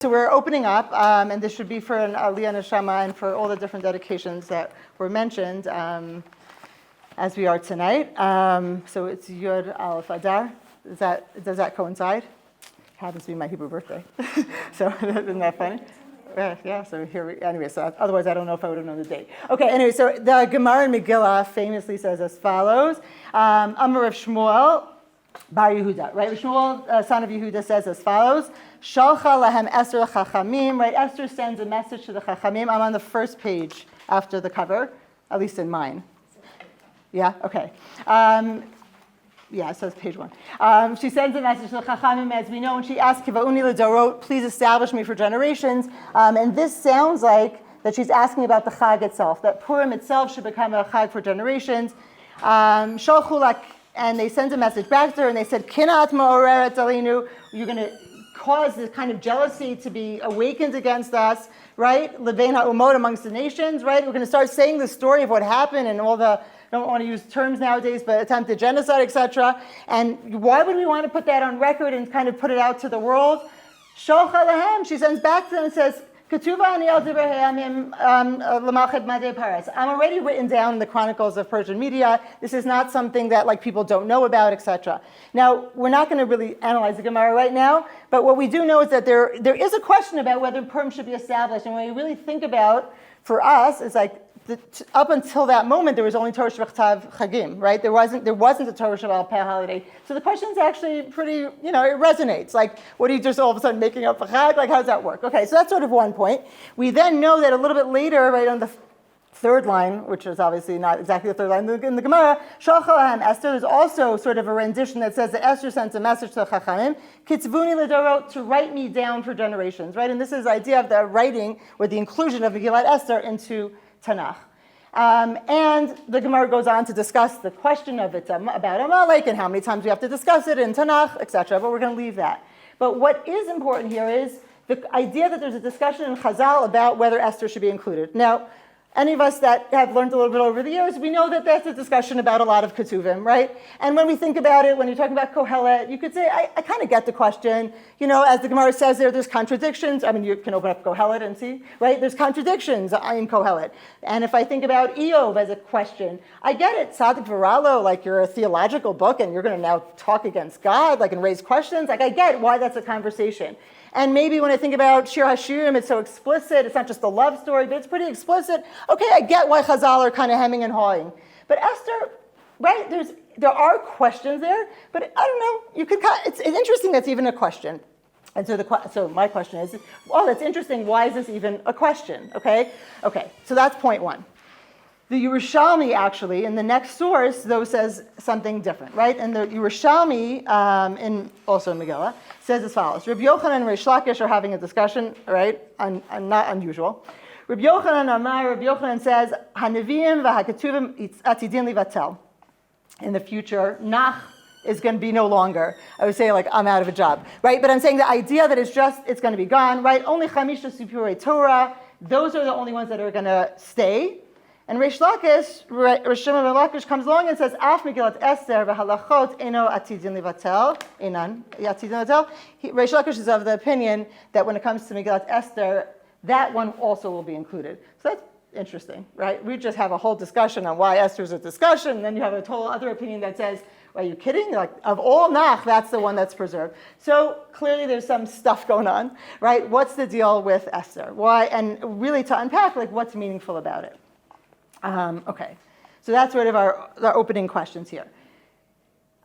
So we're opening up, and this should be for an Aliyah Neshama and for all the different dedications that were mentioned as we are tonight. So it's Yud Aleph Adar. Does that coincide? Happens to be my Hebrew birthday. So isn't that funny? Yeah, so so otherwise I don't know if I would have known the date. Okay, anyway, so the Gemara in Megillah famously says as follows. Amar of Shmuel Bar Yehuda, right? Shmuel, son of Yehuda, says as follows. Shalcha lahem Esther chachamim, right? Esther sends a message to the chachamim. I'm on the first page after the cover, at least in mine. Yeah, okay. Yeah, it says page 1. She sends a message to the chachamim, as we know, and she asks, Kivauni l'dorot, please establish me for generations. And this sounds like that she's asking about the Chag itself, that Purim itself should become a Chag for generations. Shalchulak, and they send a message back to her, and they said, Kinat ma'oreret alinu, you're going to cause this kind of jealousy to be awakened against us, right? Levein ha'umot, amongst the nations, right? We're going to start saying the story of what happened and all the, I don't want to use terms nowadays, but attempted genocide, etc. And why would we want to put that on record and kind of put it out to the world? Sholcha lahem, she sends back to them and says, Ketuva ani al divrei l'malchet madei paras. I'm already written down in the Chronicles of Persian media. This is not something that like people don't know about, etc. Now, we're not going to really analyze the Gemara right now, but what we do know is that there is a question about whether Purim should be established. And when we really think about, for us, it's like, up until that moment, there was only Torah Shebechtav Chagim, right? There wasn't a Torah Shabbat Peh holiday. So the question is actually pretty, it resonates. Like, what are you just all of a sudden making up a Chag? Like, how does that work? Okay, so that's sort of one point. We then know that a little bit later, right on the third line, which is obviously not exactly the third line in the Gemara, Shalcha lahem Esther, there's also sort of a rendition that says that Esther sent a message to the Chachamim, Kitzvuni l'dorot, to write me down for generations, right? And this is the idea of the writing, or the inclusion of Megillat Esther into Tanakh. And the Gemara goes on to discuss the question of about Amalek and how many times we have to discuss it in Tanakh, etc. But we're going to leave that. But what is important here is the idea that there's a discussion in Chazal about whether Esther should be included. Now, any of us that have learned a little bit over the years, we know that that's a discussion about a lot of Ketuvim, right? And when we think about it, when you're talking about Kohelet, you could say, I kind of get the question. As the Gemara says there's contradictions. I mean, you can open up Kohelet and see, right? There's contradictions in Kohelet. And if I think about Iyov as a question, I get it. Tzadik V'Ralo, like you're a theological book and you're going to now talk against God, like and raise questions. Like I get why that's a conversation. And maybe when I think about Shir HaShirim, it's so explicit. It's not just a love story, but it's pretty explicit. Okay, I get why Chazal are kind of hemming and hawing. But Esther, right, there are questions there, but I don't know. It's interesting that's even a question. And so my question is, that's interesting. Why is this even a question? Okay, so that's point one. The Yerushalmi, actually, in the next source, though, says something different, right? And the Yerushalmi, also in Megillah, says as follows. Rabbi Yochanan and Reish Lakish are having a discussion, right? Not unusual. Rabbi Yochanan says, Hanevim v'haketuvim atidin livatel. In the future, Nach is going to be no longer. I would say, like, I'm out of a job, right? But I'm saying the idea that it's going to be gone, right? Only Chamisha Sipurei Torah, those are the only ones that are going to stay. And Reish Lakish comes along and says, Af Megillat Esther v'halachot eno atidin livatel, enan atidin livatel. Reish Lakish is of the opinion that when it comes to Megillat Esther, that one also will be included. So that's interesting, right? We just have a whole discussion on why Esther's a discussion, and then you have a total other opinion that says, are you kidding? Like, of all Nach, that's the one that's preserved. So clearly there's some stuff going on, right? What's the deal with Esther? Why? And really to unpack, like, what's meaningful about it. Okay, so that's sort of our opening questions here.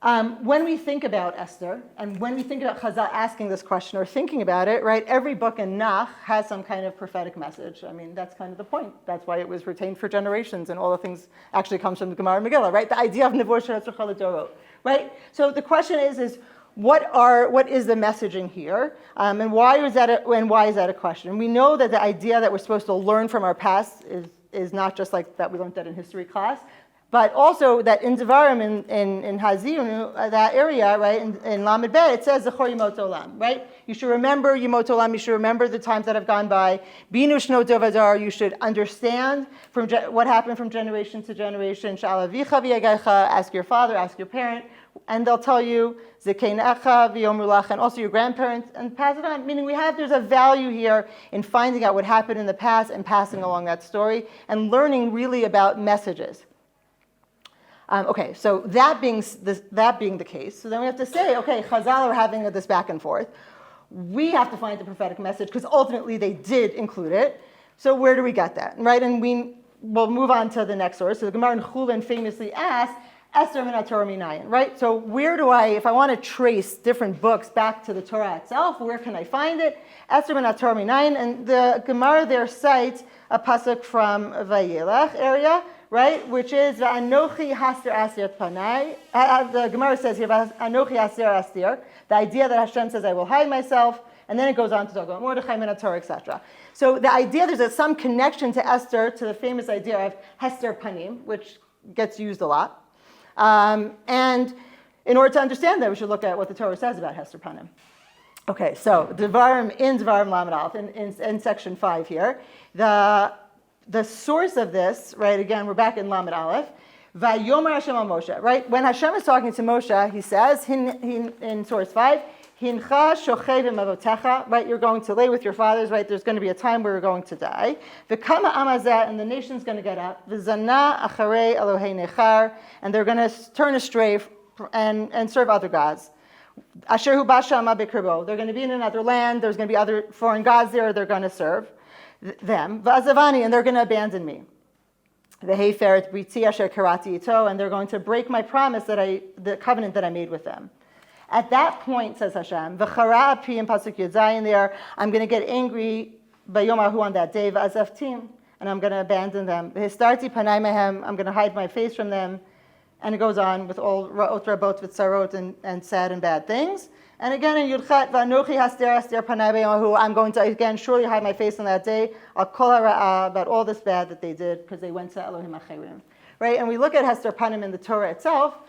When we think about Esther, and when we think about Chazal asking this question or thinking about it, right, every book in Nach has some kind of prophetic message. I mean, that's kind of the point. That's why it was retained for generations, and all the things actually comes from the Gemara and Megillah, right? The idea of Nevor She'etzur Chaladorot, right? So the question is what is the messaging here, and why is that a question? And we know that the idea that we're supposed to learn from our past is not just like that we learned that in history class, but also that in Devarim, in Hazinu, that area, right, in Lamed Bet, it says Zechor Yimot Olam, right? You should remember Yimot Olam, you should remember the times that have gone by. Binu Shnot Adar, you should understand from what happened from generation to generation. Sha'al Avicha v'Yagecha, ask your father, ask your parent. And they'll tell you, Zekeinecha v'yomer lach, and also your grandparents, and pass it on. Meaning there's a value here in finding out what happened in the past and passing along that story and learning really about messages. Okay, so that being the case, so then we have to say, okay, Chazal are having this back and forth. We have to find the prophetic message because ultimately they did include it. So where do we get that, right? And we'll move on to the next source. So the Gemara in Chulin famously asks, Esther min HaTorah minayin, right? So where do if I want to trace different books back to the Torah itself, where can I find it? Esther min HaTorah minayin, and the Gemara there cites a pasuk from Vayelech area, right? Which is Anochi Haster Asir Panai. The Gemara says here, Anochi Haster Asir. The idea that Hashem says, I will hide myself, and then it goes on to talk about Mordechai min HaTorah, etc. So the idea, there's some connection to Esther, to the famous idea of Hester Panim, which gets used a lot. And in order to understand that, we should look at what the Torah says about Hester Panim. Okay, so Devarim Lamed Aleph, in section 5 here, the source of this, right, again, we're back in Lamed Aleph, Vayomer Hashem al Moshe, right? When Hashem is talking to Moshe, he says, in source 5, Hincha shochev avotecha, right? You're going to lay with your fathers, right? There's going to be a time where you're going to die. V'kama amazeh, and the nation's going to get up. V'zana acharei Elohei nechar, and they're going to turn astray and serve other gods. Asher hu bashama b'kirbo. They're going to be in another land. There's going to be other foreign gods there. They're going to serve them. V'azavani, and they're going to abandon me. V'heferet briti asher karati ito, and they're going to break my promise the covenant that I made with them. At that point, says Hashem, v'chara api in pasuk Yud Zayin there, I'm going to get angry bayom ahu on that day, v'azaftim, and I'm going to abandon them. V'histarti panai mehem, I'm going to hide my face from them. And it goes on with all ra'ot rabot v'tzarot and sad and bad things. And again in Yudchat, v'anochi haster panai bayom ahu, I'm going to again surely hide my face on that day. I'll kol hara'ah, about all this bad that they did because they went to Elohim acherim. Right? And we look at Hester Panim in the Torah itself.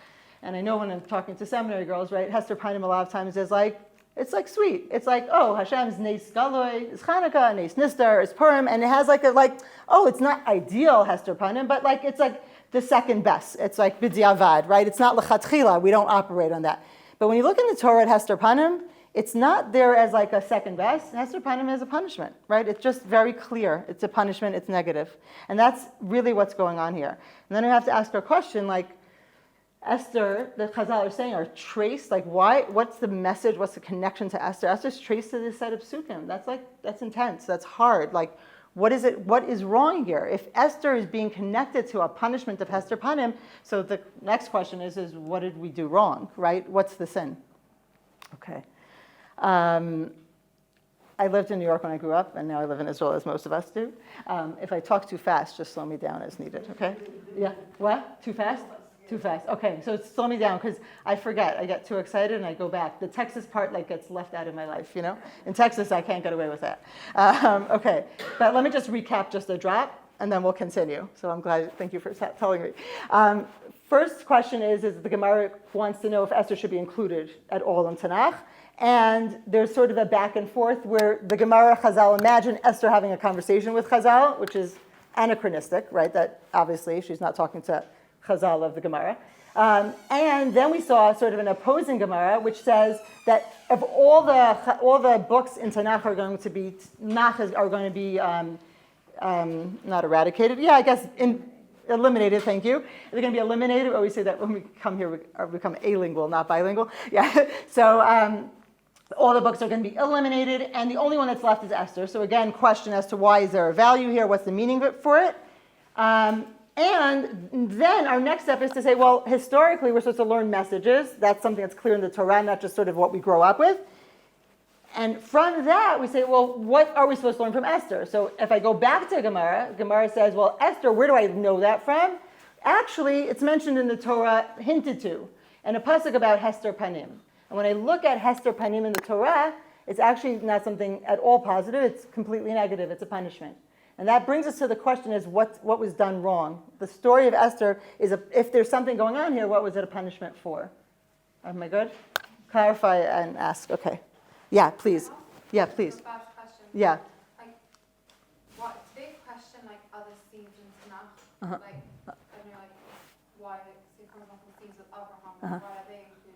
And I know when I'm talking to seminary girls, right, Hester Panim a lot of times is it's like sweet. It's like, oh, Hashem's Nes Galoi is Chanukah, Nes Nistar is Purim, and it has it's not ideal Hester Panim, but it's like the second best. It's like B'diavad, right? It's not L'chatchila. We don't operate on that. But when you look in the Torah at Hester Panim, it's not there as a second best. Hester Panim is a punishment, right? It's just very clear. It's a punishment. It's negative. And that's really what's going on here. And then we have to ask our question, Esther, the Chazal are saying, are traced. Why? What's the message? What's the connection to Esther? Esther's traced to this set of psukim. That's intense. That's hard. What is it? What is wrong here? If Esther is being connected to a punishment of Hester Panim, so the next question is what did we do wrong? Right? What's the sin? Okay. I lived in New York when I grew up, and now I live in Israel, as most of us do. If I talk too fast, just slow me down as needed. Okay? Yeah. What? Too fast? Too fast. Okay, so slow me down because I forget. I get too excited and I go back. The Texas part gets left out of my life, In Texas, I can't get away with that. Okay, but let me just recap just a drop and then we'll continue. So I'm glad. Thank you for telling me. First question is the Gemara wants to know if Esther should be included at all in Tanakh. And there's sort of a back and forth where the Gemara Chazal, imagine Esther having a conversation with Chazal, which is anachronistic, right? That obviously she's not talking to Chazal of the Gemara. And then we saw sort of an opposing Gemara, which says that if all the books in Tanakh are going to be not eradicated. Yeah, I guess eliminated. Thank you. They're going to be eliminated. We always say that when we come here, we become alingual, not bilingual. Yeah. So all the books are going to be eliminated, and the only one that's left is Esther. So again, question as to why is there a value here? What's the meaning for it? And then our next step is to say, well, historically, we're supposed to learn messages. That's something that's clear in the Torah, not just sort of what we grow up with. And from that, we say, well, what are we supposed to learn from Esther? So if I go back to Gemara says, well, Esther, where do I know that from? Actually, it's mentioned in the Torah, hinted to, and a pasuk about Hester Panim. And when I look at Hester Panim in the Torah, it's actually not something at all positive. It's completely negative. It's a punishment. And that brings us to the question is what was done wrong? The story of Esther is, if there's something going on here, what was it a punishment for? Am I good? Clarify and ask. Okay. Yeah, please. Yeah, please. Question. Yeah. It's a big question, other scenes in Tanakh. I don't know, why it comes up with scenes with Abraham, why are they included?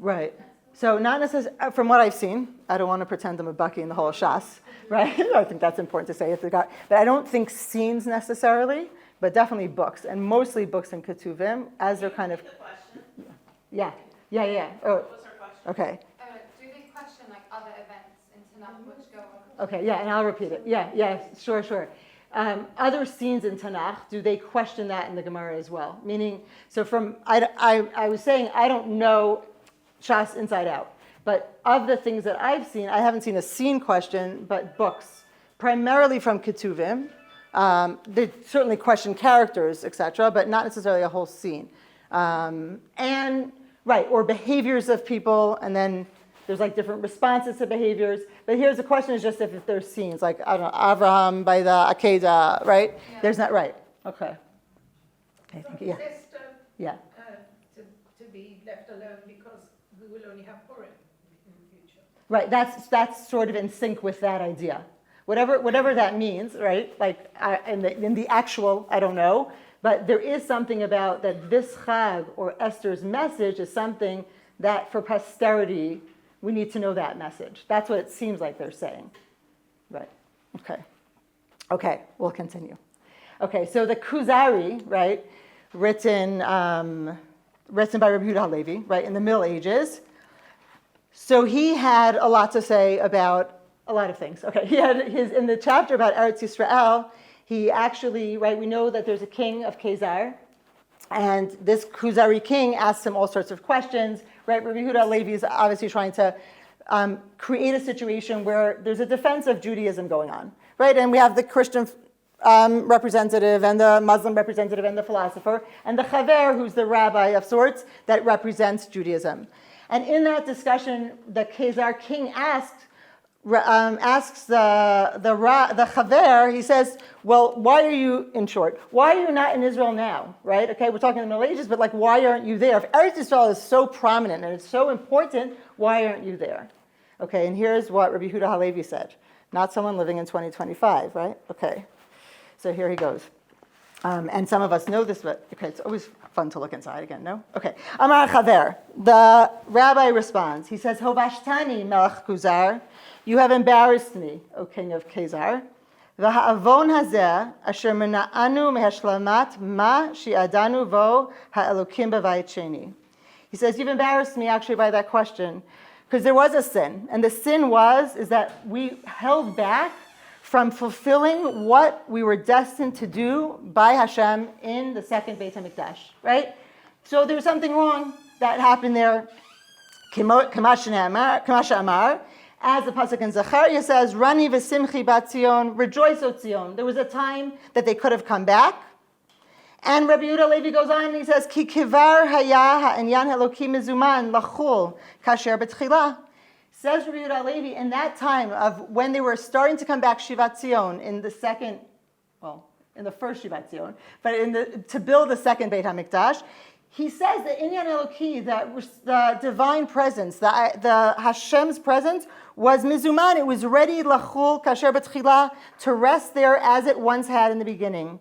Right. So not necessarily, from what I've seen, I don't want to pretend I'm a Bucky in the whole Shas, right? I think that's important to say. If but I don't think scenes necessarily, but definitely books, and mostly books in Ketuvim, as they're kind of. The question. Yeah. Oh, What was her question? okay. Do they question like other events in Tanakh which go on? Okay, yeah, and I'll repeat it. Yeah, sure. Other scenes in Tanakh, do they question that in the Gemara as well? Meaning, so I was saying I don't know Shas inside out, but of the things that I've seen, I haven't seen a scene question, but books, primarily from Ketuvim. They certainly question characters, etc., but not necessarily a whole scene. Or behaviors of people, and then there's like different responses to behaviors. But here's the question: is just if there's scenes, like I don't know, Avraham by the Akedah, right? Yeah. There's not right. Okay. Thank you. Yeah. To be left alone because we will only have Purim in the future. Right. That's sort of in sync with that idea. Whatever that means, right? Like in the actual, I don't know, but there is something about that this Chag or Esther's message is something that for posterity we need to know that message. That's what it seems like they're saying. Right. Okay, we'll continue. Okay, so the Kuzari, right, written by Rabbi Yehuda Halevi, right, in the Middle Ages. So he had a lot to say about a lot of things. Okay, he had in the chapter about Eretz Yisrael, he actually, right, we know that there's a king of Khazar, and this Kuzari king asks him all sorts of questions, right? Rabbi Yehuda Halevi is obviously trying to create a situation where there's a defense of Judaism going on, right? And we have the Christian representative and the Muslim representative and the philosopher, and the Chaver, who's the rabbi of sorts, that represents Judaism. And in that discussion, the Khazar king asks the Chaver, he says, well, why are you not in Israel now, right? Okay, we're talking in the Middle Ages, but like, why aren't you there? If Eretz Yisrael is so prominent and it's so important, why aren't you there? Okay, and here's what Rabbi Yehuda Halevi said. Not someone living in 2025, right? Okay, so here he goes. And some of us know this, but okay, it's always fun to look inside again, no? Okay. Amar Chaver, the rabbi responds. He says, Hovashtani melech Kuzar, you have embarrassed me, O king of Khazar. V'ha'avon hazeh asher mena'anu mehashlamat ma shi'adanu vo ha'elokim b'vayit sheni. He says, you've embarrassed me actually by that question, because there was a sin, and the sin is that we held back from fulfilling what we were destined to do by Hashem in the second Beit HaMikdash, right? So there was something wrong that happened there. Kamasha Amar, as the pasuk in Zechariah says, Rani v'simchi bat Zion, rejoice, O Zion. There was a time that they could have come back. And Rabbi Yehuda Halevi goes on and he says, Ki kivar haya ha'enyan Elokim mezuman lachul kasher b'tchila. Says Rabbi Yehuda Halevi, in that time of when they were starting to come back Shivat Zion in the first Shivat Zion, but to build the second Beit HaMikdash, he says that Inyan Eloki, the divine presence, the Hashem's presence was mizuman. It was ready lachul kasher b'tchila, to rest there as it once had in the beginning.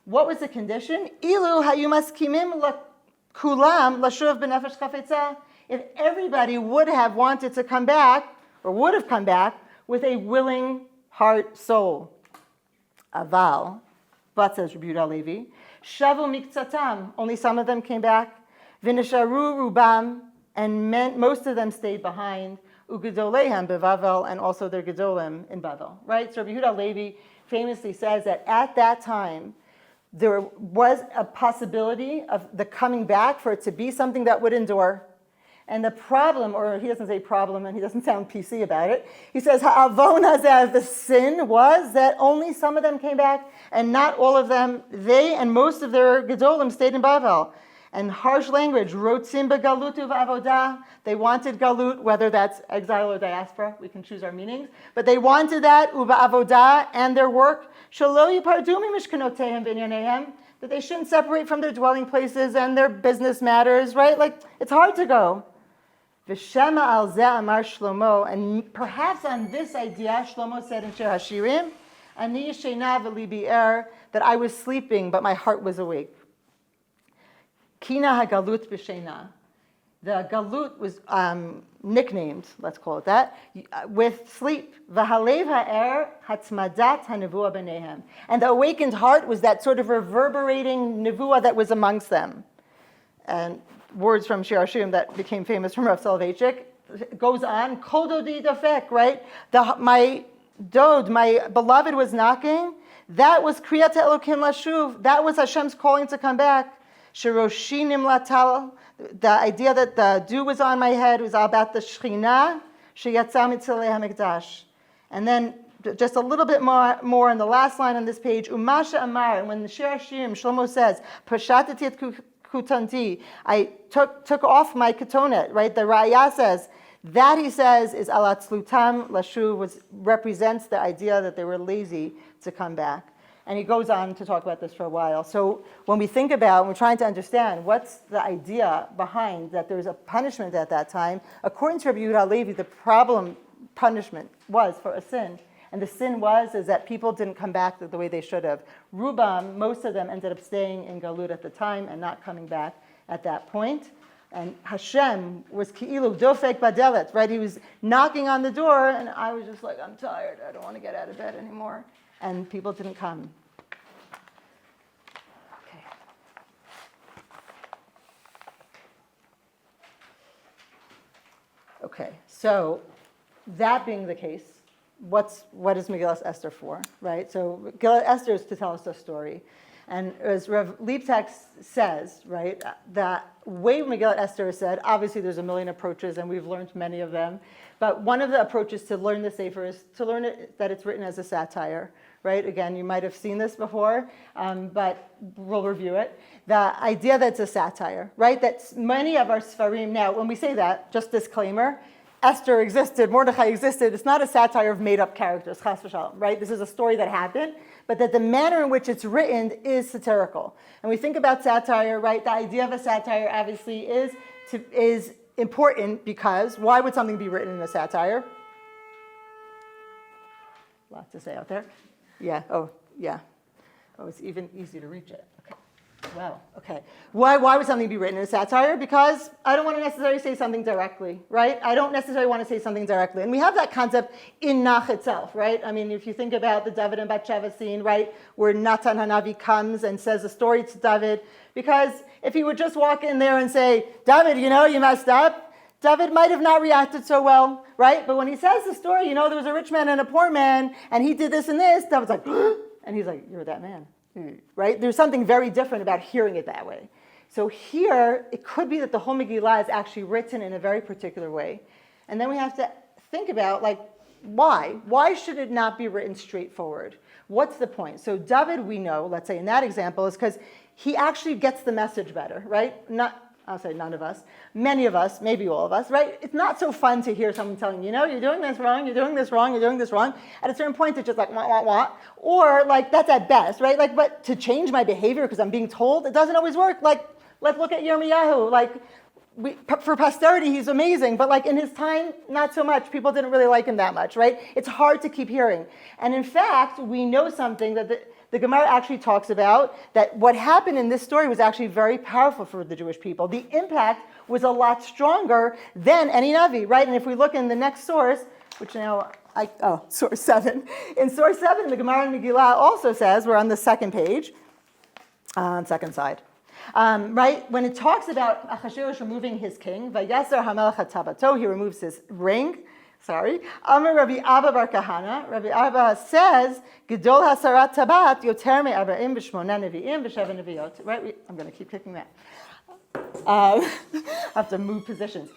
What was the condition? Ilu hayu maskimim kulam lashuv b'nefesh chafetza. If everybody would have wanted to come back, or would have come back, with a willing heart, soul. Aval, but says Rabbi Yehuda Halevi, shavu mikzatam, only some of them came back. V'nisharu rubam, and most of them stayed behind. Ugedolehem bevavel, and also their gedolim in Bavel. Right? So Rabbi Yehuda Halevi famously says that at that time, there was a possibility of the coming back for it to be something that would endure. And the problem, or he doesn't say problem, and he doesn't sound PC about it. He says, ha'avon hazeh, the sin was that only some of them came back, and not all of them. They and most of their gedolim stayed in Bavel. And harsh language, rotzim begalutu v'avodah. They wanted galut, whether that's exile or diaspora. We can choose our meanings. But they wanted that, u'va'avodah, and their work. Shelo yipardu mimishkanotehem v'inyanehem, that they shouldn't separate from their dwelling places and their business matters, right? Like, it's hard to go. V'shema al zeh amar Shlomo, and perhaps on this idea, Shlomo said in Shir Hashirim, ani yeshena v'libi er, that I was sleeping, but my heart was awake. Kina hagalut b'shena. The galut was nicknamed, let's call it that, with sleep. V'halev ha'er hatzmadat ha'nevuah b'neihem. And the awakened heart was that sort of reverberating nevuah that was amongst them. And words from Shir Hashirim that became famous from Rav Soloveitchik goes on, kol dodi dafek, right? My beloved was knocking. That was kriyat elokim lashuv. That was Hashem's calling to come back. Shiroshinim latal. The idea that the dew was on my head was about the Shekhinah, Sheyatza mitzilei hamikdash. And then just a little bit more in the last line on this page, Umasha Amar, and when the Shir Hashirim, Shlomo says, Pashatati et kutanti, I took off my ketonet, right? The Raya says, that he says is alatzlutam lashuv, represents the idea that they were lazy to come back. And he goes on to talk about this for a while. So when we think about, we're trying to understand what's the idea behind that there was a punishment at that time, according to Rabbi Yehuda Halevi, the punishment was for a sin. And the sin is that people didn't come back the way they should have. Rubam, most of them ended up staying in Galut at the time and not coming back at that point. And Hashem was ki'ilu dofek badelet, right? He was knocking on the door, and I was just like, I'm tired. I don't want to get out of bed anymore. And people didn't come. Okay. Okay, so that being the case, what is Megillas Esther for, right? So Megillas Esther is to tell us a story. And as Rav Liebtech says, right, that way Megillat Esther is said, obviously there's a million approaches and we've learned many of them, but one of the approaches to learn the Sefer is to learn that it's written as a satire, right? Again, you might have seen this before, but we'll review it. The idea that it's a satire, right? That many of our Sfarim, now when we say that, just disclaimer, Esther existed, Mordechai existed. It's not a satire of made-up characters, chas v'shalom, right? This is a story that happened, but that the manner in which it's written is satirical. And we think about satire, right? The idea of a satire obviously is important because why would something be written in a satire? A lot to say out there. Yeah. Oh, it's even easy to reach it. Okay. Wow. Okay. Why would something be written in a satire? Because I don't want to necessarily say something directly, right? I don't necessarily want to say something directly. And we have that concept in Nach itself, right? I mean, if you think about the David and Bathsheba scene, right, where Natan Hanavi comes and says a story to David, because if he would just walk in there and say, David, you messed up, David might have not reacted so well, right? But when he says the story, there was a rich man and a poor man, and he did this and this, David's like, and he's like, you're that man. Right? There's something very different about hearing it that way. So here, it could be that the whole Megillah is actually written in a very particular way. And then we have to think about, why? Why should it not be written straightforward? What's the point? So David, we know, let's say in that example, is because he actually gets the message better, right? I'll say none of us, many of us, maybe all of us, right? It's not so fun to hear someone telling you, you're doing this wrong, you're doing this wrong, you're doing this wrong. At a certain point, it's just like, wah, wah, wah. Or that's at best, right? But to change my behavior because I'm being told, it doesn't always work. Let's look at Yirmiyahu. For posterity, he's amazing, but in his time, not so much. People didn't really like him that much, right? It's hard to keep hearing. And in fact, we know something that the Gemara actually talks about, that what happened in this story was actually very powerful for the Jewish people. The impact was a lot stronger than any Navi, right? And if we look in the next source, which now, source 7. In source 7, the Gemara in Megillah also says, we're on the second page, second side. Right? When it talks about Achashverosh removing his king, Vayasar HaMelech HaTabato, he removes his ring. Amar Rabbi Abba Bar Kahana. Rabbi Abba says, Gedol Hasarat Tabat Yoter me'arba'im v'shmona nevi'im v'sheva nevi'ot. Right? I'm going to keep kicking that. I have to move positions.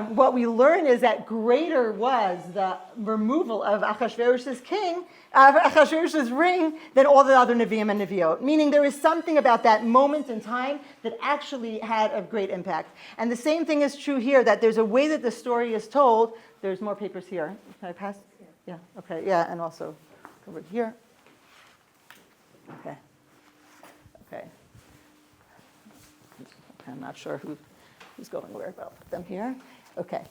What we learn is that greater was the removal of Achashverosh's Achashverosh's ring than all the other Nevi'im and Nevi'ot. Meaning there is something about that moment in time that actually had a great impact. And the same thing is true here, that there's a way that the story is told. There's more papers here. Can I pass? Yeah, okay, yeah, and also over here. Okay. I'm not sure who's going where, but I'll put them here. Okay.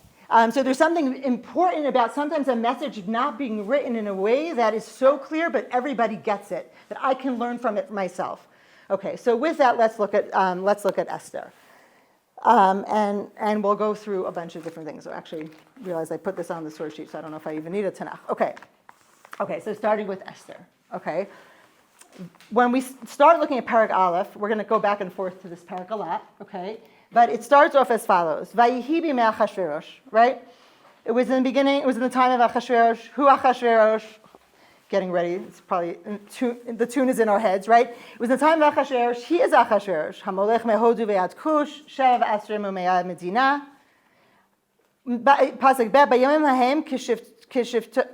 So there's something important about sometimes a message not being written in a way that is so clear, but everybody gets it, that I can learn from it myself. Okay, so with that, let's look at Esther. And we'll go through a bunch of different things. So actually, realize I put this on the source sheet, so I don't know if I even need a Tanakh. Okay, so starting with Esther, okay? When we start looking at Parak Aleph, we're going to go back and forth to this Parak a lot, okay? But it starts off as follows. Vayihi b'mei Achashverosh, right? It was in the beginning, it was in the time of Achashverosh. Who Achashverosh? Getting ready, it's probably, the tune is in our heads, right? It was in the time of Achashverosh. He is Achashverosh. Hamolech mehodu ve'ad kush, shev asrim u'me'ad medina. Pasuk bet, bayomim hahem kishivto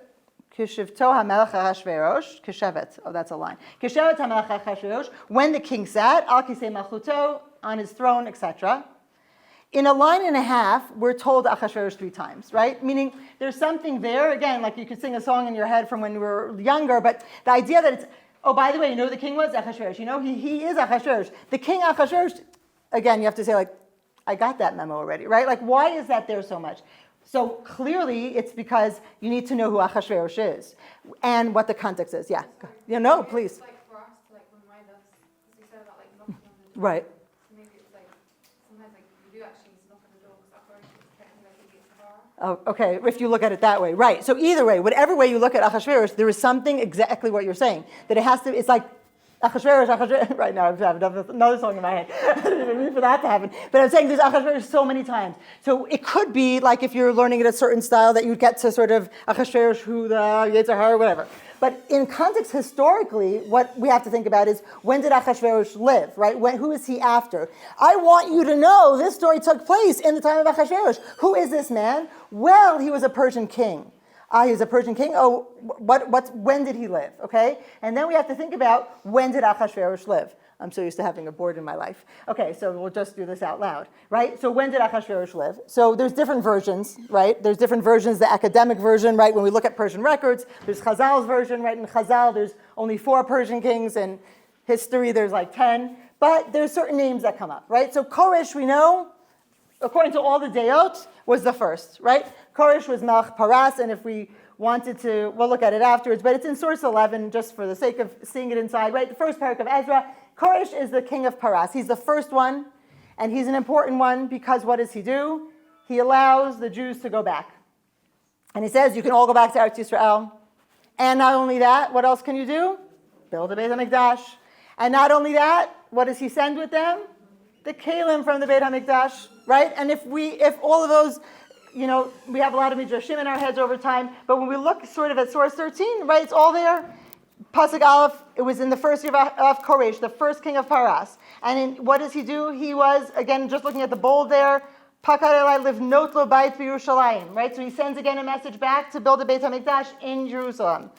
hamelech Achashverosh, kishevet, oh that's a line. Kishevet hamelech Achashverosh, when the king sat, al kisei malchuto, on his throne, etc. In a line and a half, we're told Achashverosh 3 times, right? Meaning there's something there, again, like you could sing a song in your head from when you were younger, but the idea that it's, oh, by the way, you know who the king was? Achashverosh. You know, he is Achashverosh. The king Achashverosh, again, you have to say, like, I got that memo already, right? Like, why is that there so much? So clearly, it's because you need to know who Achashverosh is and what the context is. Yeah. You know, please. Like for us to like remind us, because you said about like knocking on the door. Right. So maybe it's like, sometimes like you do actually need to knock on the door because that person is technically like it's TORAH. Oh, okay, if you look at it that way, right. So either way, whatever way you look at Achashverosh, there is something exactly what you're saying. That it has to, it's like Achashverosh, right now I have another song in my head. I didn't even mean for that to happen. But I'm saying there's Achashverosh so many times. So it could be like if you're learning it a certain style that you'd get to sort of Achashverosh, who the Yetzirah, whatever. But in context, historically, what we have to think about is when did Achashverosh live, right? Who is he after? I want you to know this story took place in the time of Achashverosh. Who is this man? Well, he was a Persian king. He was a Persian king. Oh, when did he live, okay? And then we have to think about when did Achashverosh live? I'm so used to having a board in my life. Okay, so we'll just do this out loud, right? So when did Achashverosh live? So there's different versions, right? There's different versions, the academic version, right? When we look at Persian records, there's Chazal's version, right? In Chazal, there's only 4 Persian kings, and history, there's like 10. But there's certain names that come up, right? So Koresh, we know, according to all the Deot, was the first, right? Koresh was Melech Paras, and if we wanted to, we'll look at it afterwards, but it's in source 11, just for the sake of seeing it inside, right? The first parak of Ezra. Koresh is the king of Paras. He's the first one, and he's an important one because what does he do? He allows the Jews to go back. And he says, you can all go back to Eretz Yisrael. And not only that, what else can you do? Build a Beit HaMikdash. And not only that, what does he send with them? The Kalim from the Beit HaMikdash, right? And if all of those, you know, we have a lot of midrashim in our heads over time, but when we look sort of at source 13, right, it's all there. Pasuk Aleph, it was in the first year of Koresh, the first king of Paras. And what does he do? He was, again, just looking at the bold there, Pakar Elai livnot lo bait b'Yerushalayim, right? So he sends again a message back to build a Beit HaMikdash in Jerusalem.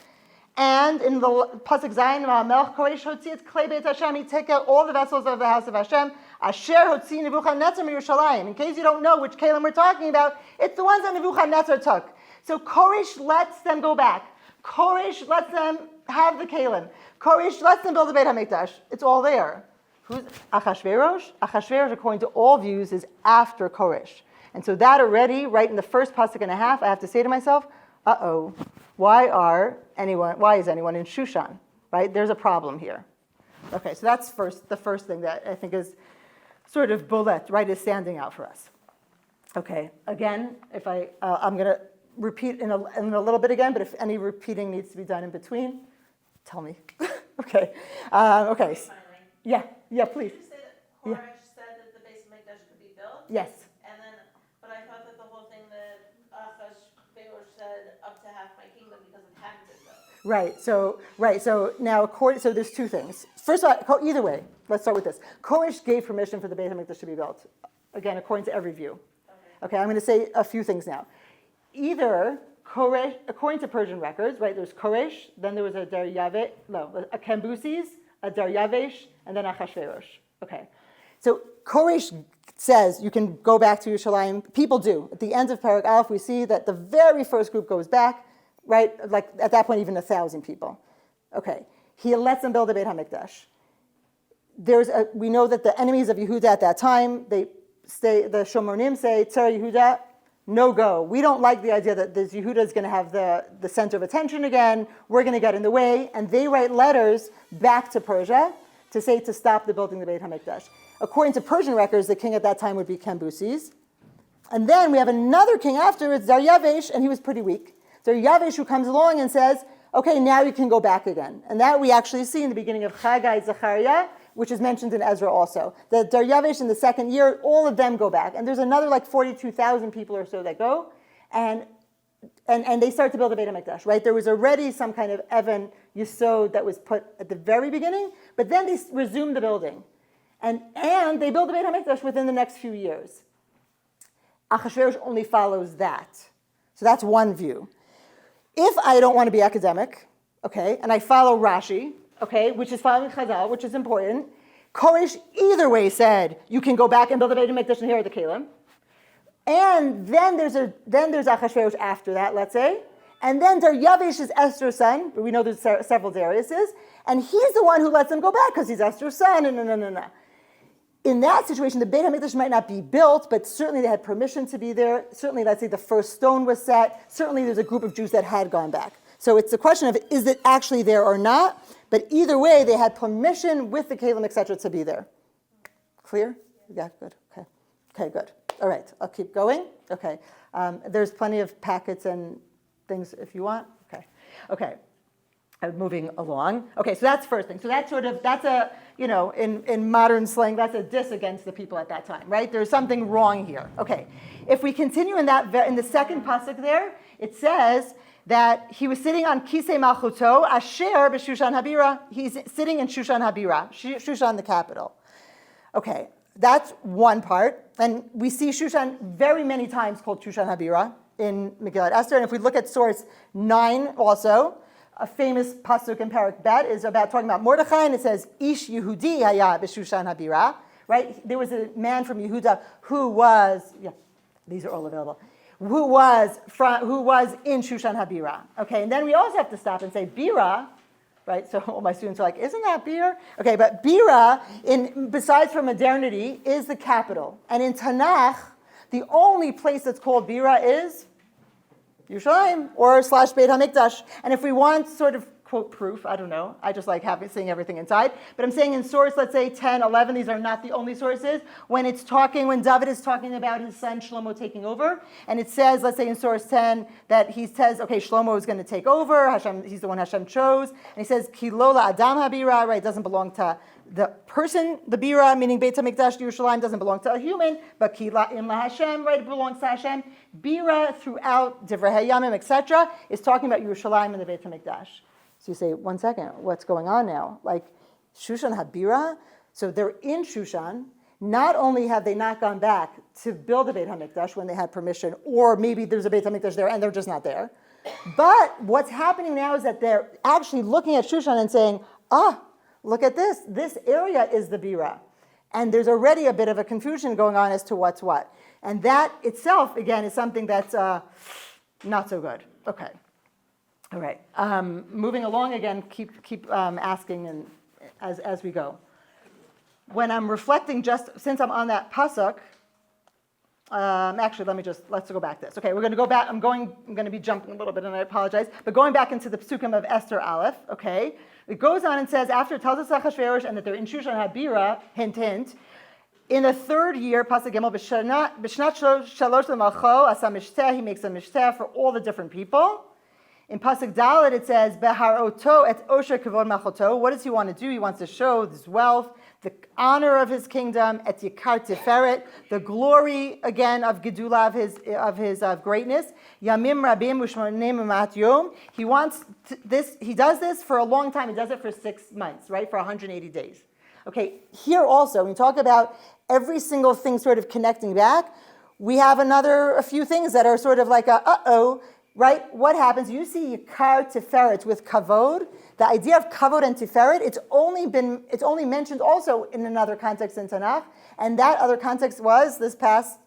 And in the Pasuk Zayin, Melech Koresh hotzi et klei Beit Hashem, he took out all the vessels of the house of Hashem, Asher hotzi Nebuchadnezzar Yerushalayim. In case you don't know which Kalim we're talking about, it's the ones that Nebuchadnezzar took. So Koresh lets them go back. Koresh lets them have the Kalim. Koresh lets them build a Beit HaMikdash. It's all there. Who's Achashverosh? Achashverosh, according to all views, is after Koresh. And so that already, right in the first pasuk and a half, I have to say to myself, why is anyone in Shushan? Right? There's a problem here. Okay, so that's the first thing that I think is sort of bullet, right, is standing out for us. Okay, again, if I'm going to repeat in a little bit again, but if any repeating needs to be done in between, tell me. Okay. Okay. Yeah, please. Did you say that Koresh said that the Beis Hamikdash could be built? Yes. But I thought that the whole thing that Achashverosh said up to half my kingdom because it hadn't been built. Right. So now, so there's 2 things. First of all, either way, let's start with this. Koresh gave permission for the Beit HaMikdash to be built. Again, according to every view. Okay, I'm going to say a few things now. Either Koresh, according to Persian records, right, there's Koresh, then there was a Cambyses, a Daryavesh, and then Achashverosh. Okay. So Koresh says you can go back to Yerushalayim. People do. At the end of Parak Aleph, we see that the very first group goes back, right? Like at that point, even 1,000 people. Okay. He lets them build a Beit HaMikdash. We know that the enemies of Yehuda at that time, the Shomonim say, Tzara Yehuda, no go. We don't like the idea that this Yehuda is going to have the center of attention again. We're going to get in the way. And they write letters back to Persia to say to stop the building of the Beit HaMikdash. According to Persian records, the king at that time would be Cambyses. And then we have another king afterwards, Daryavesh, and he was pretty weak. Daryavesh who comes along and says, okay, now you can go back again. And that we actually see in the beginning of Chagai Zechariah, which is mentioned in Ezra also. The Daryavesh in the second year, all of them go back. And there's another like 42,000 people or so that go. And they start to build the Beit HaMikdash, right? There was already some kind of Evan Yesod that was put at the very beginning, but then they resumed the building. And they build the Beit HaMikdash within the next few years. Achashverosh only follows that. So that's one view. If I don't want to be academic, okay, and I follow Rashi, okay, which is following Chazal, which is important, Koresh either way said, you can go back and build the Beit HaMikdash and here are the Kalim. And then there's Achashverosh after that, let's say. And then Daryavesh is Esther's son. We know there's several Dariuses. And he's the one who lets them go back because he's Esther's son. No. In that situation, the Beit HaMikdash might not be built, but certainly they had permission to be there. Certainly, let's say the first stone was set. Certainly there's a group of Jews that had gone back. So it's a question of, is it actually there or not? But either way, they had permission with the Kalim, etc., to be there. Clear? Yeah, good. Okay, good. All right, I'll keep going. Okay, there's plenty of packets and things if you want. Okay. Moving along. Okay, so that's first thing. So that's a, in modern slang, that's a diss against the people at that time, right? There's something wrong here. Okay, if we continue in the second pasuk there, it says that he was sitting on Kisei Malchuto, Asher b'Shushan Habira. He's sitting in Shushan Habira, Shushan the capital. Okay. That's one part. And we see Shushan very many times called Shushan Habira in Megillat Esther. And if we look at source 9 also, a famous pasuk in Parak Bet is about talking about Mordechai, and it says, Ish Yehudi haya b'Shushan Habira, right? There was a man from Yehuda who was, these are all available, who was in Shushan Habira. Okay, and then we also have to stop and say, Bira, right? So all my students are like, isn't that Beer? Okay, but Bira, besides for modernity, is the capital. And in Tanakh, the only place that's called Bira is Yerushalayim or / Beit HaMikdash. And if we want sort of quote proof, I don't know, I just like seeing everything inside. But I'm saying in source, let's say 10, 11, these are not the only sources. When David is talking about his son Shlomo taking over, and it says, let's say in source 10, that he says, okay, Shlomo is going to take over, he's the one Hashem chose, and he says, Ki lola Adam habira, right, doesn't belong to the person, the Bira, meaning Beit HaMikdash, Yerushalayim, doesn't belong to a human, but Ki la'im la Hashem, right, it belongs to Hashem. Bira, throughout Divrei Hayamim, etc., is talking about Yerushalayim and the Beit HaMikdash. So you say, one second, what's going on now? Like, Shushan Habira? So they're in Shushan. Not only have they not gone back to build a Beit HaMikdash when they had permission, or maybe there's a Beit HaMikdash there and they're just not there. But what's happening now is that they're actually looking at Shushan and saying, look at this. This area is the Bira. And there's already a bit of a confusion going on as to what's what. And that itself, again, is something that's not so good. Okay. All right. Moving along again, keep asking and as we go. When I'm reflecting, just since I'm on that pasuk, actually, let's go back to this. Okay, we're going to go back. I'm going to be jumping a little bit, and I apologize. But going back into the psukim of Esther Aleph. Okay, it goes on and says after it tells us Achashverosh and that they're in Shushan Habira. Hint, hint. In the third year, pasuk Gimel b'shnat shalosh l'malcho asa mishteh. He makes a mishteh for all the different people. In pasuk Dalet it says beharoto et osher kavod machoto. What does he want to do? He wants to show his wealth, the honor of his kingdom, et yikar tiferet, the glory again of gedula of his greatness. Yamim rabim u'shmonim u'mat yom. He wants this. He does this for a long time. He does it for 6 months, right? For 180 days. Okay. Here also, when we talk about every single thing sort of connecting back, we have a few things that are sort of like right? What happens? You see Yikar Tiferet with Kavod. The idea of Kavod and Tiferet, it's only mentioned also in another context in Tanakh, and that other context was this past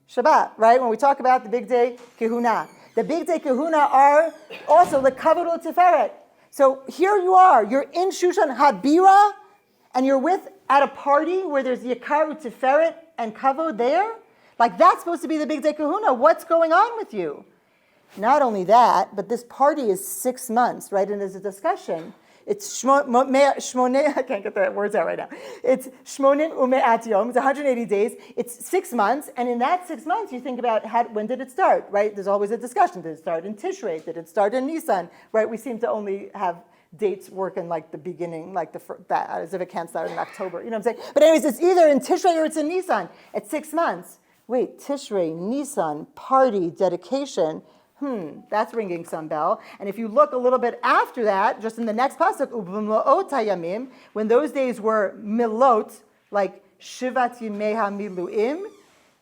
Shabbat, right? When we talk about the Big Day Kehuna. The Big Day Kehuna are also the Kavod or Tiferet. So here you are, you're in Shushan Habira, and you're at a party where there's Yikar Tiferet and Kavod there. Like that's supposed to be the Big Day Kehuna. What's going on with you? Not only that, but this party is 6 months, right? And there's a discussion. It's I can't get the words out right now. It's shmonin ume'at yom. It's 180 days. It's 6 months, and in that 6 months, you think about when did it start, right? There's always a discussion. Did it start in Tishrei? Did it start in Nisan? Right? We seem to only have dates work in like the beginning, like that, as if it can't start in October. You know what I'm saying? But anyways, it's either in Tishrei or it's in Nisan. At 6 months. Wait, Tishrei, Nisan, party, dedication. That's ringing some bell. And if you look a little bit after that, just in the next pasuk, ub'mlo'ot hayamim, when those days were milot, like shivat yimei hamiluim,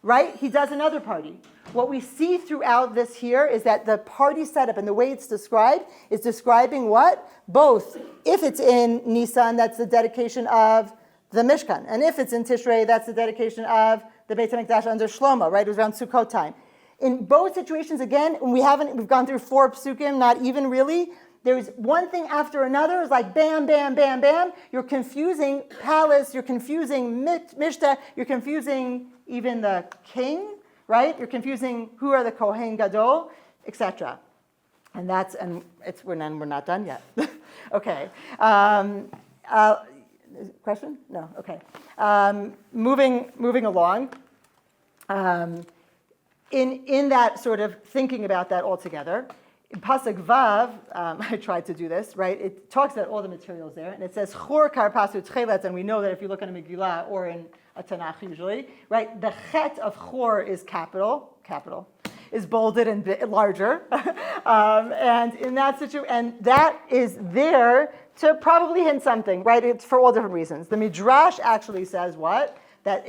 right? He does another party. What we see throughout this here is that the party setup and the way it's described is describing what? Both. If it's in Nisan, that's the dedication of the Mishkan. And if it's in Tishrei, that's the dedication of the Beit HaMikdash under Shlomo, right? It was around Sukkot time. In both situations, again, we've gone through 4 psukim, not even really. There's one thing after another. It's like bam, bam, bam, bam. You're confusing palace. You're confusing mishta. You're confusing even the king, right? You're confusing who are the Kohen Gadol, etc. And we're not done yet. Okay. Question? No. Okay. Moving along. In that sort of thinking about that all together, in Pasuk Vav, I tried to do this, right? It talks about all the materials there, and it says Chor Karpasu Tchelet, and we know that if you look in a Megillah or in a Tanakh usually, right? The Chet of Chor is capital, is bolded and larger, and in that situation, and that is there to probably hint something, right? It's for all different reasons. The Midrash actually says what? That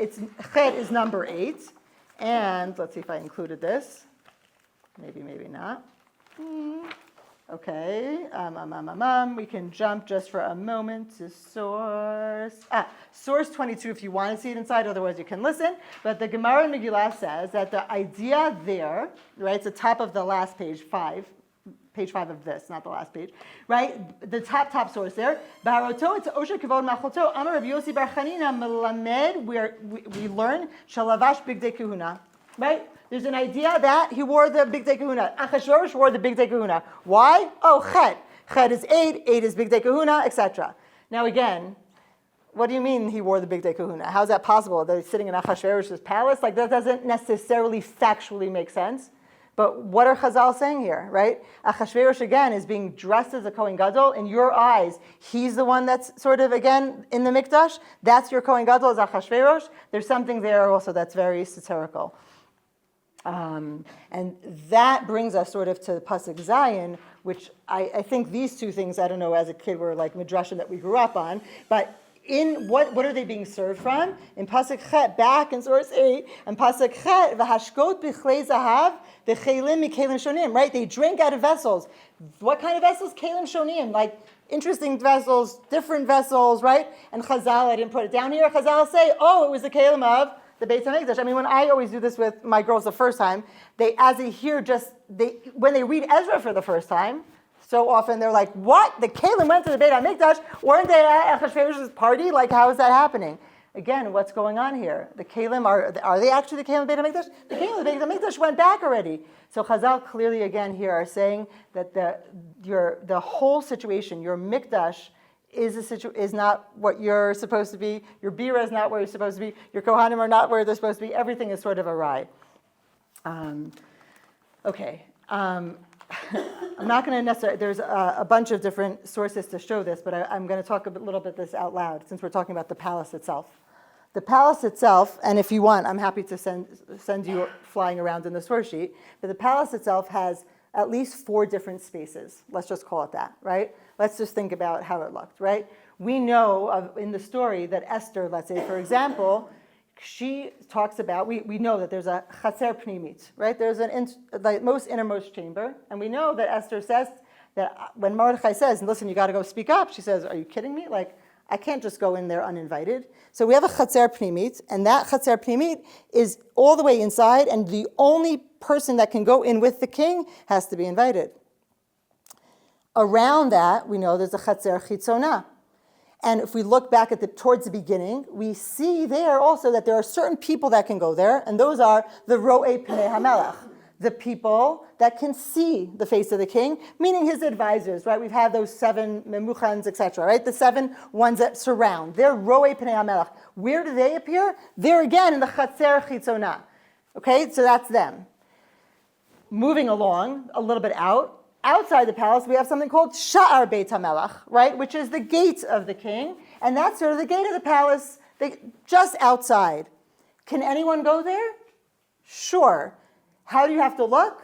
Chet is number 8. And let's see if I included this. Maybe not. Okay. We can jump just for a moment to source. Source 22 if you want to see it inside, otherwise you can listen. But the Gemara in Megillah says that the idea there, right, it's the top of the last page 5 of this, not the last page, right? The top source there. B'haroto it's Osher Kavod Machoto Amar Rabbi Yossi Bar Chanina Melamed, where we learn Shalavash Bigdei Kahuna, right? There's an idea that he wore the Bigdei Kahuna. Achashverosh wore the Bigdei Kahuna. Why? Oh, Chet. Chet is 8 is Bigdei Kahuna, etc. Now again, what do you mean he wore the Bigdei Kahuna? How is that possible? That he's sitting in Achashverosh's palace? Like that doesn't necessarily factually make sense. But what are Chazal saying here, right? Achashverosh, again, is being dressed as a Kohen Gadol. In your eyes, he's the one that's sort of, again, in the Mikdash. That's your Kohen Gadol, is Achashverosh. There's something there also that's very satirical. And that brings us sort of to Pasuk Zayin, which I think these two things, I don't know, as a kid, were like Midrashim that we grew up on. But in what are they being served from? In Pasuk Chet, back in source 8, and Pasuk Chet, v'hashkot b'chlei zahav, v'chelim mikelim shonim, right? They drink out of vessels. What kind of vessels? Kelim shonim, like interesting vessels, different vessels, right? And Chazal, I didn't put it down here, Chazal say, it was the kelim of the Beit HaMikdash. I mean, when I always do this with my girls the first time, when they read Ezra for the first time, so often they're like, what? The Kalim went to the Beit HaMikdash? Weren't they at Achashverosh's party? Like, how is that happening? Again, what's going on here? The Kalim, are they actually the Kalim of the Beit HaMikdash? The Kalim of the Beit HaMikdash went back already. So Chazal clearly again here are saying that the whole situation, your Mikdash, is not what you're supposed to be. Your Bira is not where you're supposed to be. Your Kohanim are not where they're supposed to be. Everything is sort of awry. Okay. I'm not going to necessarily, there's a bunch of different sources to show this, but I'm going to talk a little bit this out loud since we're talking about the palace itself. The palace itself, and if you want, I'm happy to send you flying around in the source sheet, but the palace itself has at least 4 different spaces. Let's just call it that, right? Let's just think about how it looked, right? We know in the story that Esther, let's say, for example, she talks about, we know that there's a chatzer pnimit, right? There's the most innermost chamber, and we know that Esther says that when Mordechai says, listen, you got to go speak up, she says, are you kidding me? Like, I can't just go in there uninvited. So we have a chatzer pnimit, and that chatzer pnimit is all the way inside, and the only person that can go in with the king has to be invited. Around that, we know there's a chatzer chitzona. And if we look back towards the beginning, we see there also that there are certain people that can go there, and those are the ro'ei pnei hamelech, the people that can see the face of the king, meaning his advisors, right? We've had those 7 memuchans, etc., right? The 7 ones that surround. They're roe pnei hamelech. Where do they appear? They're again in the chatzer chitzona. Okay, so that's them. Moving along a little bit outside the palace, we have something called Sha'ar Beit HaMelech, right? Which is the gate of the king. And that's sort of the gate of the palace, just outside. Can anyone go there? Sure. How do you have to look?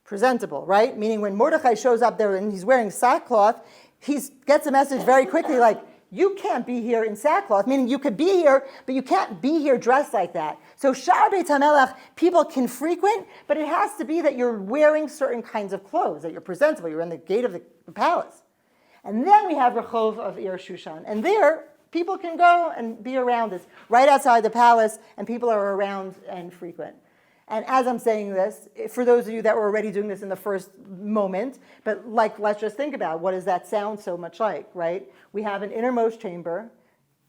Presentable, right? Meaning when Mordechai shows up there and he's wearing sackcloth, he gets a message very quickly like, you can't be here in sackcloth, meaning you could be here, but you can't be here dressed like that. So Sha'ar Beit HaMelech, people can frequent, but it has to be that you're wearing certain kinds of clothes, that you're presentable, you're in the gate of the palace. And then we have Rechov of Ir Shushan, and there, people can go and be around. It's right outside the palace, and people are around and frequent. And as I'm saying this, for those of you that were already doing this in the first moment, but let's just think about what does that sound so much like, right? We have an innermost chamber.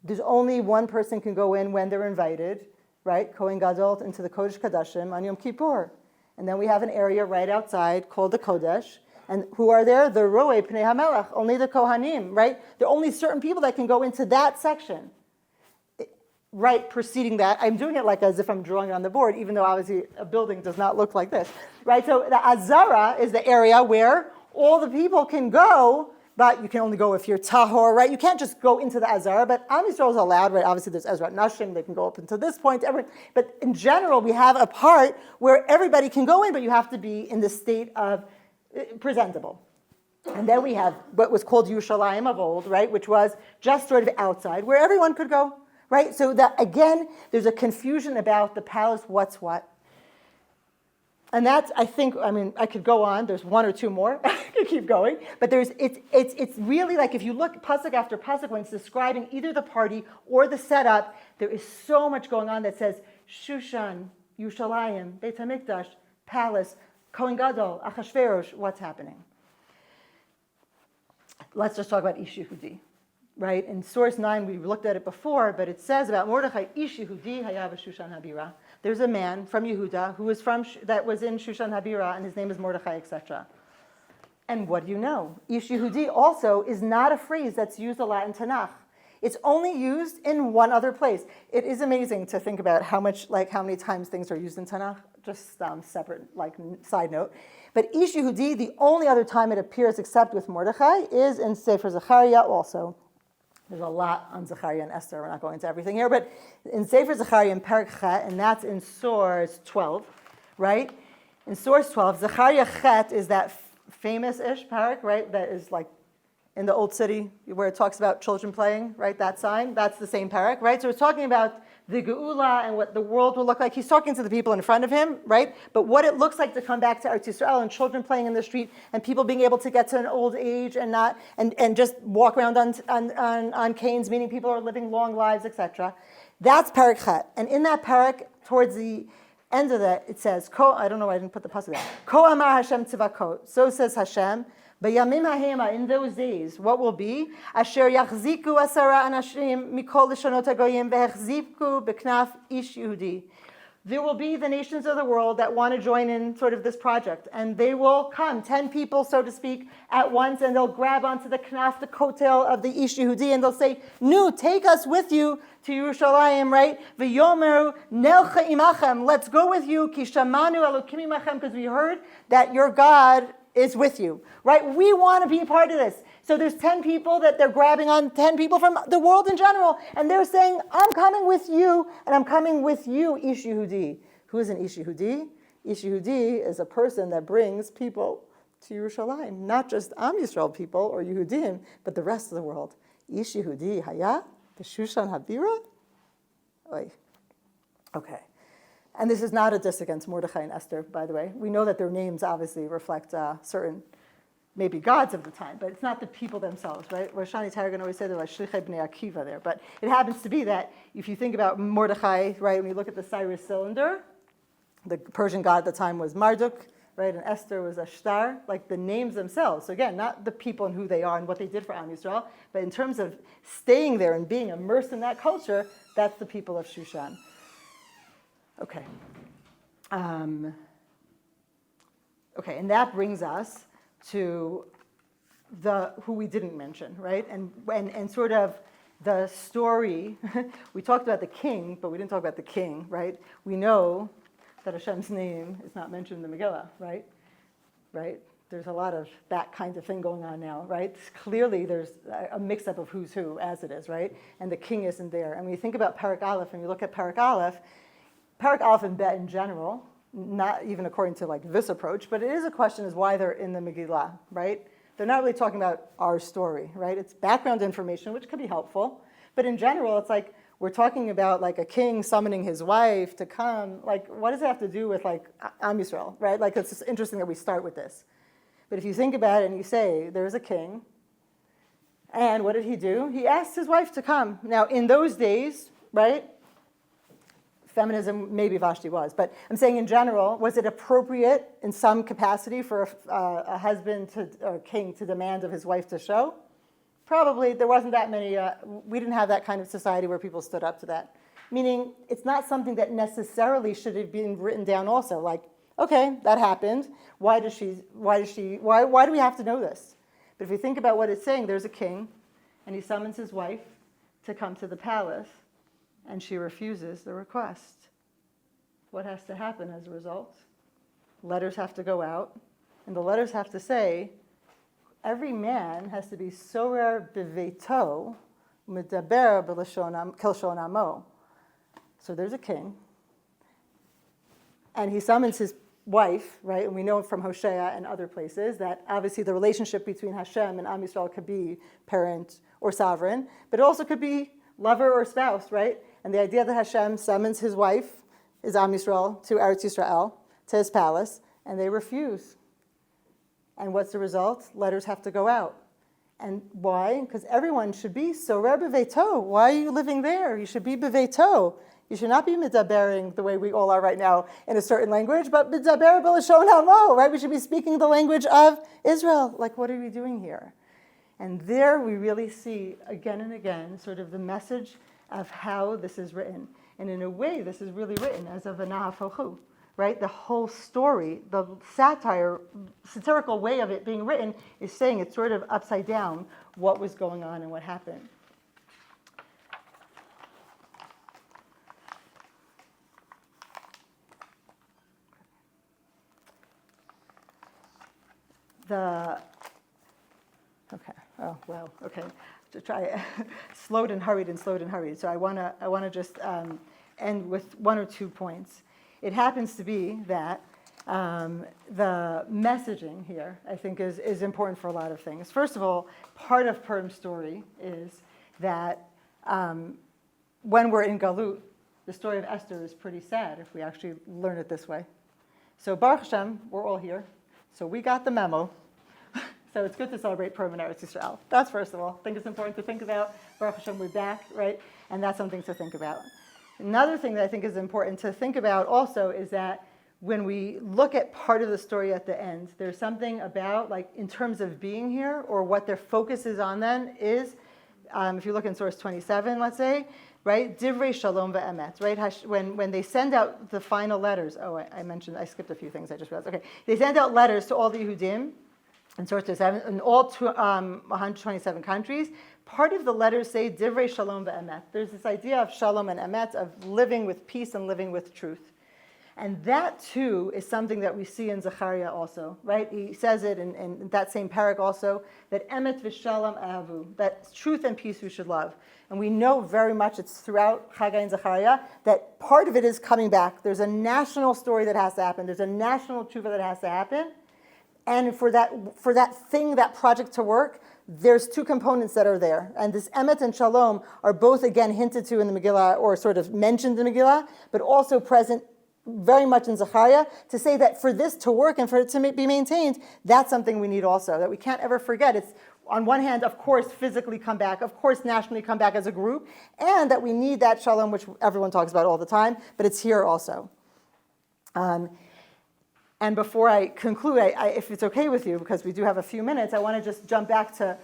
There's only one person can go in when they're invited, right? Kohen Gadol into the Kodesh Kadashim on Yom Kippur. And then we have an area right outside called the Kodesh. And who are there? The roe pnei hamelech, only the Kohanim, right? There are only certain people that can go into that section. Right preceding that, I'm doing it like as if I'm drawing it on the board, even though obviously a building does not look like this, right? So the Azara is the area where all the people can go, but you can only go if you're tahor, right? You can't just go into the Azara, but Am Yisrael is allowed, right? Obviously there's Ezrat Nashim, they can go up into this point, but in general we have a part where everybody can go in, but you have to be in the state of presentable. And then we have what was called Yerushalayim of old, right? Which was just sort of outside, where everyone could go. Right? So that, again, there's a confusion about the palace, what's what. And that's, I could go on. There's 1 or 2 more. I could keep going. But it's really like if you look pasuk after pasuk when it's describing either the party or the setup, there is so much going on that says Shushan, Yerushalayim, Beit HaMikdash, palace, Kohen Gadol, Achashverosh, what's happening? Let's just talk about Ish Yehudi. Right? In source 9, we looked at it before, but it says about Mordechai, Ish Yehudi hayav Shushan Habira. There's a man from Yehuda who was that was in Shushan Habira, and his name is Mordechai, etc. And what do you know? Ish Yehudi also is not a phrase that's used a lot in Tanakh. It's only used in one other place. It is amazing to think about how many times things are used in Tanakh. Just separate, side note. But Ish Yehudi, the only other time it appears except with Mordechai, is in Sefer Zechariah also. There's a lot on Zechariah and Esther. We're not going into everything here, but in Sefer Zechariah in Perek Chet, and that's in source 12, right? In source 12, Zechariah Chet is that famous-ish parak, right? That is like in the Old City where it talks about children playing, right? That sign, that's the same parak, right? So it's talking about the Geula and what the world will look like. He's talking to the people in front of him, right? But what it looks like to come back to Eretz Yisrael and children playing in the street and people being able to get to an old age and just walk around on canes, meaning people are living long lives, etc. That's Perek Chet. And in that parak, towards the end of that, it says, I don't know why I didn't put the pasuk there. Ko amar Hashem tzivakot. So says Hashem. B'yamim hahema, in those days, what will be? Asher yachziku 10 anashim mikol lishonot hagoyim vehechzipku b'knaf ish Yehudi. There will be the nations of the world that want to join in sort of this project, and they will come, 10 people, so to speak, at once, and they'll grab onto the knaf, the coattail of the Ish Yehudi, and they'll say, "Nu, take us with you to Yerushalayim, right? V'yomeru nelcha imachem, let's go with you, ki shamanu elokim imachem, because we heard that your God is with you, right? We want to be a part of this. So there's 10 people that they're grabbing on, 10 people from the world in general, and they're saying, I'm coming with you, and I'm coming with you, Ish Yehudi. Who is an Ish Yehudi? Ish Yehudi is a person that brings people to Yerushalayim, not just Am Yisrael people or Yehudim, but the rest of the world. Ish Yehudi haya b'Shushan Habira? Oy. Okay. And this is not a diss against Mordechai and Esther, by the way. We know that their names obviously reflect certain, maybe gods of the time, but it's not the people themselves, right? Roshani Targum always say they're like Shlichei Bnei Akiva there. But it happens to be that if you think about Mordechai, right, when you look at the Cyrus cylinder, the Persian god at the time was Marduk, right, and Esther was Ashtar, like the names themselves. So again, not the people and who they are and what they did for Am Yisrael, but in terms of staying there and being immersed in that culture, that's the people of Shushan. Okay. Okay, and that brings us to who we didn't mention, right? And sort of the story. We talked about the king, but we didn't talk about the king, right? We know that Hashem's name is not mentioned in the Megillah, right? Right? There's a lot of that kind of thing going on now, right? Clearly there's a mix-up of who's who, as it is, right? And the king isn't there. And when you think about Parak Aleph, and you look at Parak Aleph and Bet in general, not even according to like this approach, but it is a question is why they're in the Megillah, right? They're not really talking about our story, right? It's background information, which could be helpful. But in general, it's like we're talking about like a king summoning his wife to come. Like, what does it have to do with like OUisrael, right? Like, it's just interesting that we start with this. But if you think about it and you say, there's a king, and what did he do? He asked his wife to come. Now, in those days, right, feminism, maybe Vashti was, but I'm saying in general, was it appropriate in some capacity for a husband or king to demand of his wife to show? Probably. There wasn't that many, we didn't have that kind of society where people stood up to that. Meaning, it's not something that necessarily should have been written down also, like, okay, that happened. Why do we have to know this? But if you think about what it's saying, there's a king, and he summons his wife to come to the palace, and she refuses the request. What has to happen as a result? Letters have to go out, and the letters have to say, every man has to be sorer beveito, medaber kelshon amo. So there's a king, and he summons his wife, right? And we know from Hosea and other places that obviously the relationship between Hashem and OUisrael could be parent or sovereign, but it also could be lover or spouse, right? And the idea that Hashem summons his wife, is OUisrael, to Eretz Yisrael, to his palace, and they refuse. And what's the result? Letters have to go out. And why? Because everyone should be sorer beveito. Why are you living there? You should be beveito. You should not be midabering the way we all are right now in a certain language, but midaber b'lashon hamo, right? We should be speaking the language of Israel. Like, what are we doing here? And there we really see again and again sort of the message of how this is written. And in a way, this is really written as a v'nahafochu, right? The whole story, the satirical way of it being written is saying it's sort of upside down what was going on and what happened. To try slowed and hurried. So I want to just end with one or 2 points. It happens to be that the messaging here, I think, is important for a lot of things. First of all, part of Purim's story is that when we're in Galut, the story of Esther is pretty sad if we actually learn it this way. So Baruch Hashem, we're all here. So we got the memo. So it's good to celebrate Purim in Eretz Yisrael. That's first of all. I think it's important to think about. Baruch Hashem, we're back, right? And that's something to think about. Another thing that I think is important to think about also is that when we look at part of the story at the end, there's something about, like, in terms of being here, or what their focus is on then is, if you look in source 27, let's say, right? Divrei shalom ve'emet, right? When they send out the final letters, I skipped a few things, I just realized. Okay, they send out letters to all the Yehudim, in source 27, in all 127 countries. Part of the letters say divrei shalom ve'emet. There's this idea of shalom and emet, of living with peace and living with truth. And that too is something that we see in Zechariah also, right? He says it in that same parak also, that emet v'shalom ahavu, that truth and peace we should love. And we know very much, it's throughout Chagai and Zechariah, that part of it is coming back. There's a national story that has to happen. There's a national tshuva that has to happen. And for that project to work, there's 2 components that are there. And this emet and shalom are both, again, hinted to in the Megillah, or sort of mentioned in the Megillah, but also present very much in Zechariah, to say that for this to work and for it to be maintained, that's something we need also, that we can't ever forget. It's, on one hand, of course, physically come back, of course, nationally come back as a group, and that we need that shalom, which everyone talks about all the time, but it's here also. And before I conclude, if it's okay with you, because we do have a few minutes, I want to just jump back to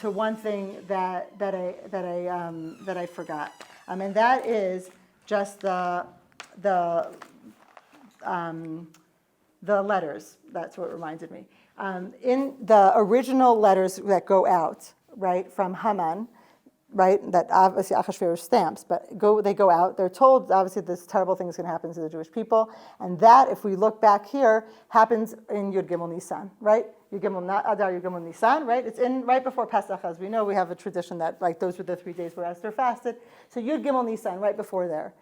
one thing that I forgot, and that is just the the letters. That's what reminded me. In the original letters that go out, right, from Haman, right, that obviously Achashverosh stamps, but they go out. They're told, obviously, this terrible thing is going to happen to the Jewish people. And that, if we look back here, happens in Yud Gimel Nisan, right? Yud Gimel Adar, Yud Gimel Nisan, right? It's in right before Pesach, as we know. We have a tradition that, like, those were the 3 days where Esther fasted. So Yud Gimel Nisan, right before there.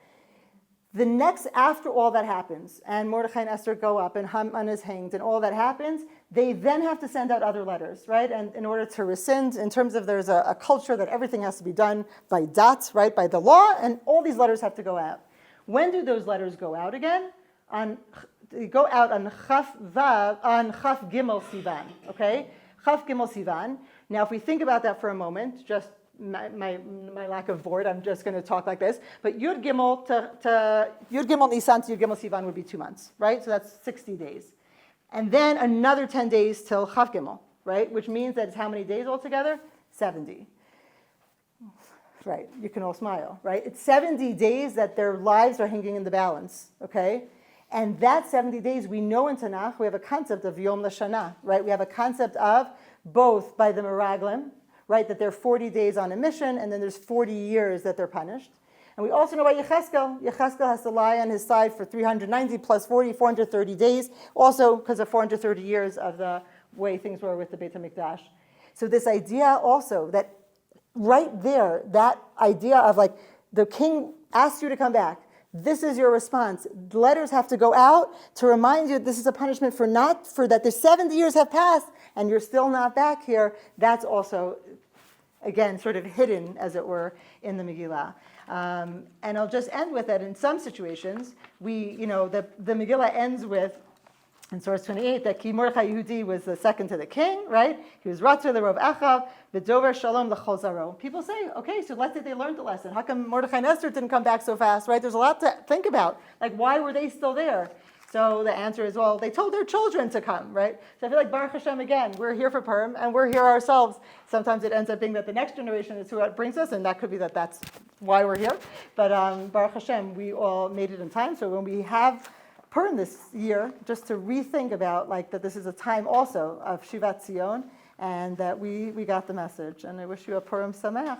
The next, after all that happens, and Mordechai and Esther go up, and Haman is hanged, and all that happens, they then have to send out other letters, right? And in order to rescind, in terms of there's a culture that everything has to be done by dat, right, by the law, and all these letters have to go out. When do those letters go out again? They go out on Chaf Gimel Sivan, okay? Chaf Gimel Sivan. Now, if we think about that for a moment, just my lack of board, I'm just going to talk like this. But Yud Gimel to Yud Gimel Nisan to Yud Gimel Sivan would be 2 months, right? So that's 60 days. And then another 10 days till Chaf Gimel, right? Which means that it's how many days altogether? 70. Right, you can all smile, right? It's 70 days that their lives are hanging in the balance, okay? And that 70 days, we know in Tanakh, we have a concept of Yom Lashana, right? We have a concept of both by the Meraglim, right, that they're 40 days on a mission, and then there's 40 years that they're punished. And we also know about Yecheskel. Yecheskel has to lie on his side for 390 plus 40, 430 days, also because of 430 years of the way things were with the Beit HaMikdash. So this idea also that right there, that idea of like, the king asks you to come back. This is your response. Letters have to go out to remind you this is a punishment for that the 70 years have passed and you're still not back here. That's also, again, sort of hidden, as it were, in the Megillah. And I'll just end with that. In some situations, the Megillah ends with, in source 28, that Ki Mordechai Yehudi was the second to the king, right? He was Ratzah the Rov Achav, V'dover Shalom l'chol zaro. People say, okay, so let's say they learned the lesson. How come Mordechai and Esther didn't come back so fast, right? There's a lot to think about. Like, why were they still there? So the answer is, well, they told their children to come, right? So I feel like Baruch Hashem, again, we're here for Purim, and we're here ourselves. Sometimes it ends up being that the next generation is who it brings us, and that could be that's why we're here. But Baruch Hashem, we all made it in time. So when we have Purim this year, just to rethink about that this is a time also of Shivat Zion, and that we got the message. And I wish you a Purim Sameach.